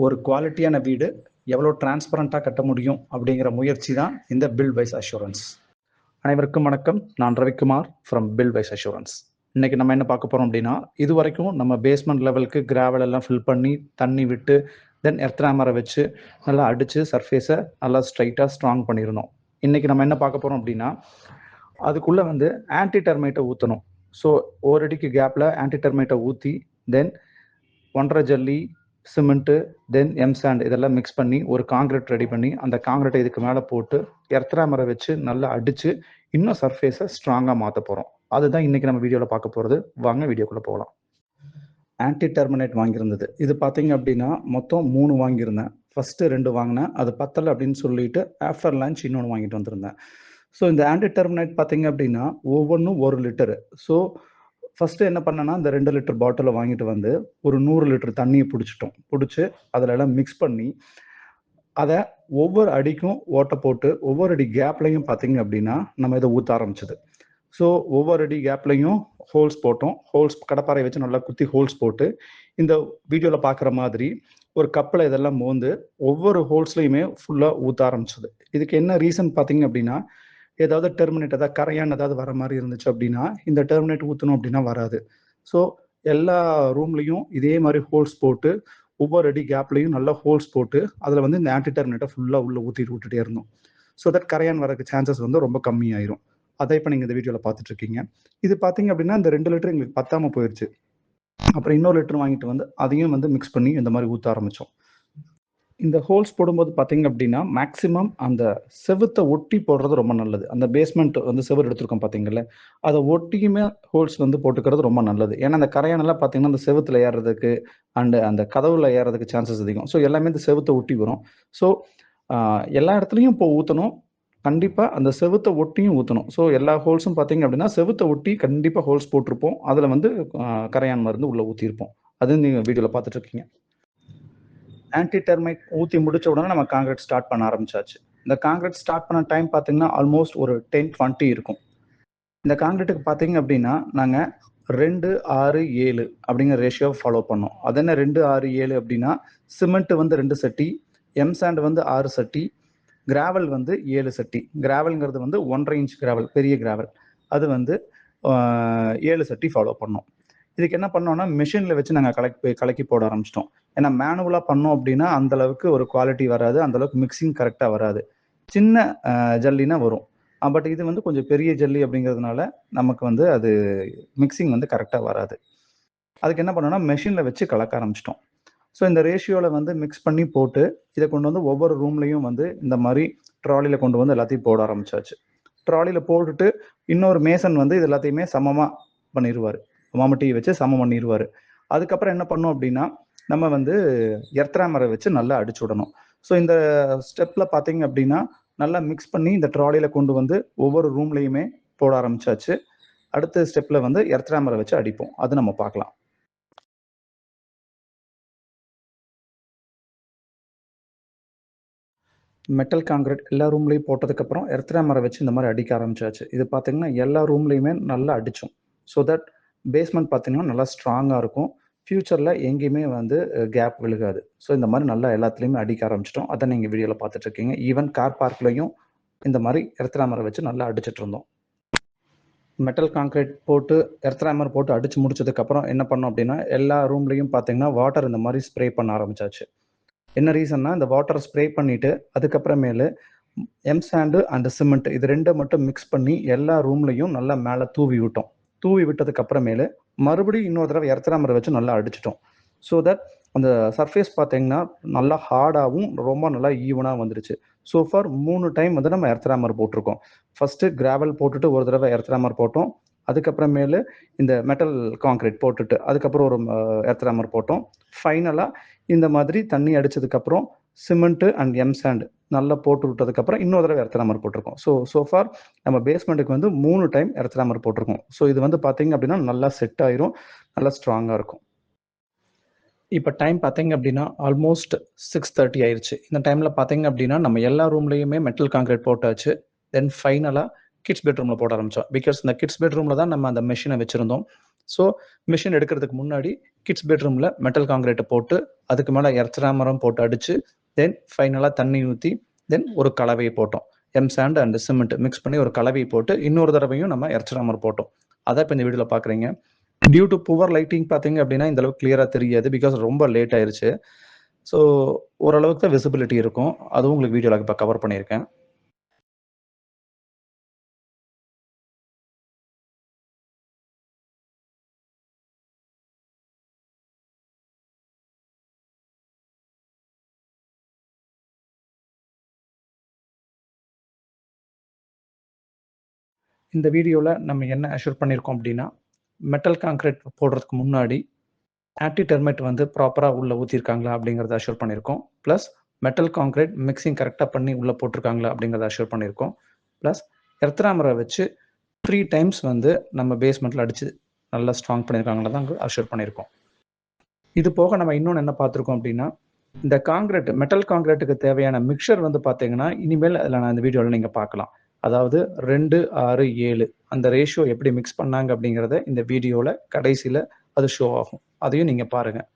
ஒரு குவாலிட்டியான வீடு எவ்வளோ டிரான்ஸ்பரண்ட்டாக கட்ட முடியும் அப்படிங்கிற முயற்சி தான் இந்த பில்ட் வைஸ் அஷூரன்ஸ். அனைவருக்கும் வணக்கம். நான் Ravikumar from build wise assurance. இன்னைக்கு நம்ம என்ன பார்க்க போகிறோம் அப்படின்னா, இது வரைக்கும் நம்ம பேஸ்மெண்ட் லெவலுக்கு கிராவல் எல்லாம் ஃபில் பண்ணி தண்ணி விட்டு தென் எர்த்ராமரை வச்சு நல்லா அடித்து சர்ஃபேஸை நல்லா ஸ்ட்ரைட்டாக ஸ்ட்ராங் பண்ணியிருந்தோம். இன்றைக்கி நம்ம என்ன பார்க்க போகிறோம் அப்படின்னா, அதுக்குள்ளே வந்து ஆன்டி டெர்மைட்டை ஊற்றணும். ஸோ ஒரு அடிக்கு கேப்பில் ஆன்டி டெர்மைட்டை ஊற்றி தென் 1.5 ஜல்லி, சிமெண்ட்டு, தென் எம்சாண்ட் இதெல்லாம் மிக்ஸ் பண்ணி ஒரு காங்கிரீட் ரெடி பண்ணி அந்த காங்கிரீட்டை இதுக்கு மேலே போட்டு எர்த்ராமரை வச்சு நல்லா அடித்து இன்னும் சர்ஃபேஸை ஸ்ட்ராங்காக மாற்ற போகிறோம். அதுதான் இன்றைக்கி நம்ம வீடியோவில் பார்க்க போகிறது. வாங்க வீடியோக்குள்ளே போகலாம். ஆன்டி டெர்மினேட் வாங்கியிருந்தது. இது பார்த்தீங்க அப்படின்னா மொத்தம் 3 வாங்கியிருந்தேன். ஃபஸ்ட்டு 2 வாங்கினேன், அது பத்தலை அப்படின்னு சொல்லிட்டு ஆஃப்டர் லஞ்ச் இன்னொன்று வாங்கிட்டு வந்திருந்தேன். ஸோ இந்த ஆன்டி டெர்மினேட் பார்த்தீங்க அப்படின்னா ஒவ்வொன்றும் 1 லிட்டரு. ஸோ ஃபஸ்ட்டு என்ன பண்ணேன்னா, இந்த 2 லிட்டர் பாட்டிலை வாங்கிட்டு வந்து ஒரு 100 லிட்டர் தண்ணியை பிடிச்சி அதில் எல்லாம் மிக்ஸ் பண்ணி அதை ஒவ்வொரு அடிக்கும் ஓட்டை போட்டு ஒவ்வொரு அடி கேப்லையும் பார்த்தீங்க அப்படின்னா நம்ம இதை ஊற்ற ஆரம்பிச்சது. ஸோ ஒவ்வொரு அடி கேப்லையும் ஹோல்ஸ் போட்டோம். ஹோல்ஸ் கடப்பாறை வச்சு நல்லா குத்தி ஹோல்ஸ் போட்டு இந்த வீடியோவில் பார்க்குற மாதிரி ஒரு கப்பில் இதெல்லாம் மோந்து ஒவ்வொரு ஹோல்ஸ்லையுமே ஃபுல்லாக ஊற்ற ஆரம்பிச்சது. இதுக்கு என்ன ரீசன் பார்த்தீங்க அப்படின்னா, ஏதாவது டெர்மினேட் ஏதாவது கரையான் ஏதாவது வர மாதிரி இருந்துச்சு அப்படின்னா இந்த டெர்மினேட் ஊற்றணும் அப்படின்னா வராது. ஸோ எல்லா ரூம்லையும் இதே மாதிரி ஹோல்ஸ் போட்டு ஒவ்வொரு அடி கேப்லையும் நல்லா ஹோல்ஸ் போட்டு அதில் வந்து இந்த ஆன்டி டெர்மினேட்டை ஃபுல்லாக உள்ளே விட்டுட்டே இருந்தோம். ஸோ தட் கரையான் வரக்கு சான்சஸ் வந்து ரொம்ப கம்மியாயிரும். அதை இப்போ நீங்கள் இந்த வீடியோவில் பார்த்துட்டு இருக்கீங்க. இது பார்த்தீங்க அப்படின்னா இந்த 2 லிட்டர் எங்களுக்கு பத்தாமல் போயிடுச்சு. அப்புறம் இன்னொரு லிட்டர் வாங்கிட்டு வந்து அதையும் வந்து மிக்ஸ் பண்ணி இந்த மாதிரி ஊற்ற ஆரம்பித்தோம். இந்த ஹோல்ஸ் போடும்போது பார்த்தீங்க அப்படின்னா மேக்ஸிமம் அந்த செவுத்தை ஒட்டி போடுறது ரொம்ப நல்லது. அந்த பேஸ்மெண்ட் வந்து செவுறு எடுத்துருக்கோம் பார்த்தீங்கல்ல, அதை ஒட்டியுமே ஹோல்ஸ் வந்து போட்டுக்கிறது ரொம்ப நல்லது. ஏன்னா அந்த கரையானெல்லாம் பார்த்தீங்கன்னா அந்த செவுத்தில் ஏறுறதுக்கு அண்டு அந்த கதவுல ஏறதுக்கு சான்சஸ் அதிகம். ஸோ எல்லாமே இந்த செவுத்தை ஒட்டி வரும். ஸோ எல்லா இடத்துலையும் இப்போ ஊற்றணும். கண்டிப்பாக அந்த செவுத்தை ஒட்டியும் ஊற்றணும். ஸோ எல்லா ஹோல்ஸும் பார்த்தீங்க அப்படின்னா செவுத்தை ஒட்டி கண்டிப்பாக ஹோல்ஸ் போட்டிருப்போம். அதில் வந்து கரையான் மருந்து உள்ளே ஊற்றிருப்போம். அது நீங்கள் வீடியோவில் பார்த்துட்டு இருக்கீங்க. ஆன்டி டெர்மைட் ஊற்றி முடிச்ச உடனே நம்ம காங்கிரீட் ஸ்டார்ட் பண்ண ஆரம்பிச்சாச்சு. இந்த காங்கிரீட் ஸ்டார்ட் பண்ண டைம் பார்த்தீங்கன்னா ஆல்மோஸ்ட் ஒரு 10-20 இருக்கும். இந்த காங்கிரீட்டுக்கு பார்த்தீங்க அப்படின்னா நாங்கள் 2-6-7 அப்படிங்கிற ரேஷியோ ஃபாலோ பண்ணோம். அது என்ன 2-6-7 அப்படின்னா, சிமெண்ட் வந்து 2 சட்டி, எம்சாண்ட் வந்து 6 சட்டி, கிராவல் வந்து 7 சட்டி. கிராவல்ங்கிறது வந்து 1.5 இன்ச் கிராவல், பெரிய கிராவல். அது வந்து 7 சட்டி ஃபாலோ பண்ணோம். இதுக்கு என்ன பண்ணோம்னா மிஷினில் வச்சு நாங்கள் கலக்கி போட ஆரம்பிச்சிட்டோம். ஏன்னா மேனுவலாக பண்ணோம் அப்படின்னா அந்தளவுக்கு ஒரு குவாலிட்டி வராது, அந்தளவுக்கு மிக்சிங் கரெக்டாக வராது. சின்ன ஜல்லினா வரும். பட் இது வந்து கொஞ்சம் பெரிய ஜல்லி அப்படிங்கிறதுனால நமக்கு வந்து அது மிக்சிங் வந்து கரெக்டாக வராது. அதுக்கு என்ன பண்ணோம்னா மெஷினில் வச்சு கலக்க ஆரம்பிச்சிட்டோம். ஸோ இந்த ரேஷியோவில் வந்து மிக்ஸ் பண்ணி போட்டு இதை கொண்டு வந்து ஒவ்வொரு ரூம்லையும் வந்து இந்த மாதிரி ட்ராலியில் கொண்டு வந்து எல்லாத்தையும் போட ஆரம்பிச்சாச்சு. ட்ராலியில் போட்டுட்டு இன்னொரு மேசன் வந்து இது எல்லாத்தையுமே சமமாக பண்ணிடுவார். மாமட்டியை வச்சு சமம் பண்ணிடுவார். அதுக்கப்புறம் என்ன பண்ணோம் அப்படின்னா நம்ம வந்து எர்த்ராமரை வச்சு நல்லா அடிச்சு விடணும். ஸோ இந்த ஸ்டெப்பில் பார்த்தீங்க அப்படின்னா நல்லா மிக்ஸ் பண்ணி இந்த ட்ராலியில் கொண்டு வந்து ஒவ்வொரு ரூம்லையுமே போட ஆரம்பிச்சாச்சு. அடுத்த ஸ்டெப்பில் வந்து எர்த்ராமரை வச்சு அடிப்போம். அது நம்ம பார்க்கலாம். மெட்டல் காங்கிரீட் எல்லா ரூம்லையும் போட்டதுக்கப்புறம் எர்த்ராமரை வச்சு இந்த மாதிரி அடிக்க ஆரம்பிச்சாச்சு. இது பார்த்தீங்கன்னா எல்லா ரூம்லையுமே நல்லா அடித்தோம். ஸோ தட் பேஸ்மெண்ட் பார்த்தீங்கன்னா நல்லா ஸ்ட்ராங்காக இருக்கும். ஃப்யூச்சரில் எங்கேயுமே வந்து கேப் விழுகாது. ஸோ இந்த மாதிரி நல்லா எல்லாத்துலேயுமே அடிக்க ஆரம்பிச்சிட்டோம். அதை நீங்கள் வீடியோவில் பார்த்துட்டு இருக்கீங்க. ஈவன் கார் பார்க்லையும் இந்த மாதிரி எர்த்ராமரை வச்சு நல்லா அடிச்சிட்டு இருந்தோம். மெட்டல் காங்கிரீட் போட்டு எர்த்ராமர் போட்டு அடித்து முடிச்சதுக்கப்புறம் என்ன பண்ணோம் அப்படின்னா எல்லா ரூம்லையும் பார்த்தீங்கன்னா வாட்டர் இந்த மாதிரி ஸ்ப்ரே பண்ண ஆரம்பிச்சாச்சு. என்ன ரீசன்னா இந்த வாட்டர் ஸ்ப்ரே பண்ணிவிட்டு அதுக்கப்புறமேலு எம்சாண்டு அண்ட் சிமெண்ட் இது 2 மட்டும் மிக்ஸ் பண்ணி எல்லா ரூம்லையும் நல்லா மேலே தூவி விட்டோம். தூவி விட்டதுக்கு அப்புறமேலு மறுபடியும் இன்னொரு தடவை எர்த்ராமரை வச்சு நல்லா அடிச்சிட்டோம். ஸோ தட் அந்த சர்ஃபேஸ் பார்த்தீங்கன்னா நல்லா ஹார்டாகவும் ரொம்ப நல்லா ஈவனாக வந்துருச்சு. ஸோ ஃபார் 3 டைம் வந்து நம்ம எர்த்ராமர் போட்டிருக்கோம். ஃபஸ்ட்டு கிராவல் போட்டுட்டு ஒரு தடவை எர்த்ராமர் போட்டோம். அதுக்கப்புறமேலு இந்த மெட்டல் காங்கிரீட் போட்டுட்டு அதுக்கப்புறம் ஒரு எர்த்ராமர் போட்டோம். ஃபைனலாக இந்த மாதிரி தண்ணி அடித்ததுக்கப்புறம் சிமெண்ட்டு அண்ட் எம்சாண்ட் நல்லா போட்டு விட்டதுக்கப்புறம் இன்னொரு தடவை எர்த்ராமர் போட்டிருக்கோம். ஸோ ஃபார் நம்ம பேஸ்மெண்ட்டுக்கு வந்து 3 டைம் எர்த்ராமர் போட்டிருக்கோம். ஸோ இது வந்து பார்த்தீங்க அப்படின்னா நல்லா செட் ஆயிரும், நல்லா ஸ்ட்ராங்காக இருக்கும். இப்போ டைம் பார்த்தீங்க அப்படின்னா ஆல்மோஸ்ட் 6:30 ஆயிடுச்சு. இந்த டைமில் பார்த்தீங்க அப்படின்னா நம்ம எல்லா ரூம்லையுமே மெட்டல் காங்கிரீட் போட்டாச்சு. தென் ஃபைனலாக கிட்ஸ் பெட்ரூமில் போட ஆரம்பித்தோம். பிகாஸ் இந்த கிட்ஸ் பெட்ரூமில் தான் நம்ம அந்த மெஷினை வச்சுருந்தோம். ஸோ மிஷின் எடுக்கிறதுக்கு முன்னாடி கிட்ஸ் பெட்ரூமில் மெட்டல் காங்கிரீட்டை போட்டு அதுக்கு மேலே எர்த்ராமரம் போட்டு அடித்து தென் ஃபைனலாக தண்ணி ஊற்றி தென் ஒரு கலவையை போட்டோம். சாண்ட் அண்ட் சிமெண்ட் மிக்ஸ் பண்ணி ஒரு கலவையை போட்டு இன்னொரு தடவையும் நம்ம எர்த்ராமர் போட்டோம். அதை இப்போ இந்த வீடியோவில் பார்க்குறீங்க. டியூ டு புவர் லைட்டிங் பார்த்தீங்க அப்படின்னா இந்த அளவுக்கு கிளியராக தெரியாது, பிகாஸ் ரொம்ப லேட் ஆயிருச்சு. ஸோ ஓரளவுக்கு தான் விசிபிலிட்டி இருக்கும். அதுவும் உங்களுக்கு வீடியோவில் இப்போ கவர் பண்ணியிருக்கேன். இந்த வீடியோவில் நம்ம என்ன அஷ்யூர் பண்ணியிருக்கோம் அப்படின்னா, மெட்டல் கான்கிரீட் போடுறதுக்கு முன்னாடி ஆன்டி டெர்மைட் வந்து ப்ராப்பராக உள்ளே ஊற்றிருக்காங்களா அப்படிங்கிறத அஷ்யூர் பண்ணியிருக்கோம். ப்ளஸ் மெட்டல் கான்கிரீட் மிக்சிங் கரெக்டாக பண்ணி உள்ளே போட்டிருக்காங்களா அப்படிங்கிறத அஷ்யூர் பண்ணியிருக்கோம். ப்ளஸ் எர்த்ராமரை வச்சு 3 டைம்ஸ் வந்து நம்ம பேஸ்மெண்ட்டில் அடித்து நல்லா ஸ்ட்ராங் பண்ணியிருக்காங்களா தான் அஷ்யூர் பண்ணியிருக்கோம். இது போக நம்ம இன்னொன்று என்ன பார்த்துருக்கோம் அப்படின்னா, இந்த காங்கிரீட் மெட்டல் காங்கிரீட்டுக்கு தேவையான மிக்சர் வந்து பார்த்தீங்கன்னா இனிமேல் அதில் நான் இந்த வீடியோவில் நீங்கள் பார்க்கலாம். அதாவது 2, 6, 7 அந்த ரேஷியோ எப்படி மிக்ஸ் பண்ணாங்க அப்படிங்கிறத இந்த வீடியோவில் கடைசியில் அது ஷோ ஆகும். அதையும் நீங்கள் பாருங்கள்.